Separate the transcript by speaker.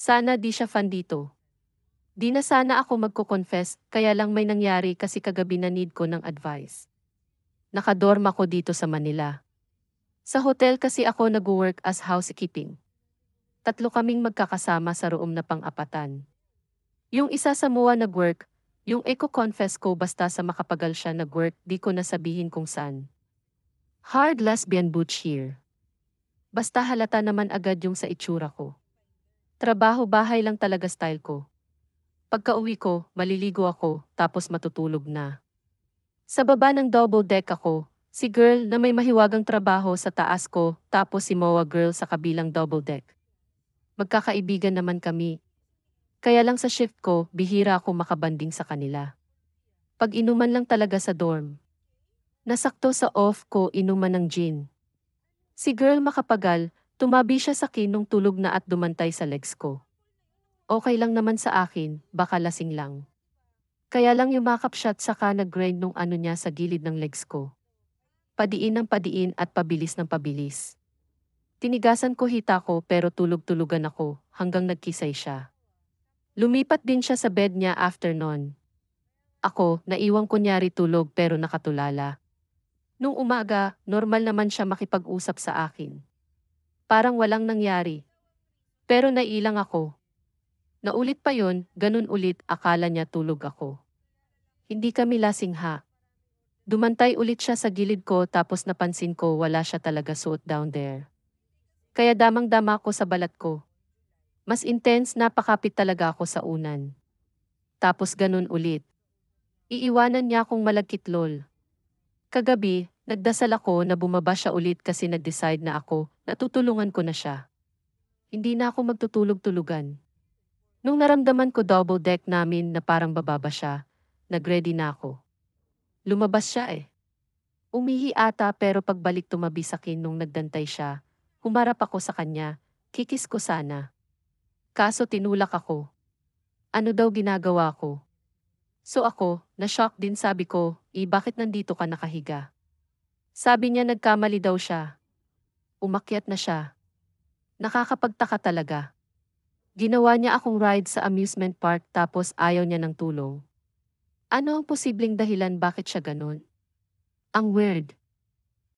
Speaker 1: Sana di siya fan dito. Di na sana ako magko-confess, kaya lang may nangyari kasi kagabi na need ko ng advice. Nakadorm ako dito sa Manila. Sa hotel kasi ako nag-work as housekeeping. Tatlo kaming magkakasama sa room na pang-apatan. Yung isa sa MUA nag-work, yung eco-confess ko basta sa makapagal siya nag-work, di ko nasabihin kung saan. Hard lesbian butch here. Basta halata naman agad yung sa itsura ko. Trabaho-bahay lang talaga style ko. Pagka-uwi ko, maliligo ako, tapos matutulog na. Sa baba ng double deck ako, si girl na may mahiwagang trabaho sa taas ko, tapos si MOA girl sa kabilang double deck. Magkakaibigan naman kami. Kaya lang sa shift ko, bihira ako makabanding sa kanila. Pag-inuman lang talaga sa dorm. Nasakto sa off ko inuman ng gin. Si girl makapagal, tumabi siya sa akin nung tulog na at dumantay sa legs ko. Okay lang naman sa akin, baka lasing lang. Kaya lang yumakap siya at saka nag-grind nung ano niya sa gilid ng legs ko. Padiin ng padiin at pabilis ng pabilis. Tinigasan ko hita ko pero tulog-tulugan ako hanggang nagkisay siya. Lumipat din siya sa bed niya after nun. Ako, naiwang kunyari tulog pero nakatulala. Nung umaga, normal naman siya makipag-usap sa akin. Parang walang nangyari. Pero nailang ako. Naulit pa yon, ganun ulit, akala niya tulog ako. Hindi kami lasing ha. Dumantay ulit siya sa gilid ko tapos napansin ko wala siya talaga suot down there. Kaya damang-dama ko sa balat ko. Mas intense, napakapit talaga ako sa unan. Tapos ganun ulit. Iiwanan niya akong malagkitlol. Kagabi, nagdasal ako na bumaba siya ulit kasi nag-decide na ako, natutulungan ko na siya. Hindi na ako magtutulog-tulugan. Nung naramdaman ko double deck namin na parang bababa siya, nag-ready na ako. Lumabas siya eh. Umihi ata pero pagbalik tumabi sa akin nung nagdantay siya, humarap ako sa kanya, kikis ko sana. Kaso tinulak ako. Ano daw ginagawa ko? So ako, na-shock din sabi ko, bakit nandito ka nakahiga? Sabi niya nagkamali daw siya. Umakyat na siya. Nakakapagtaka talaga. Ginawa niya akong ride sa amusement park tapos ayaw niya ng tulong. Ano ang posibleng dahilan bakit siya ganun? Ang weird.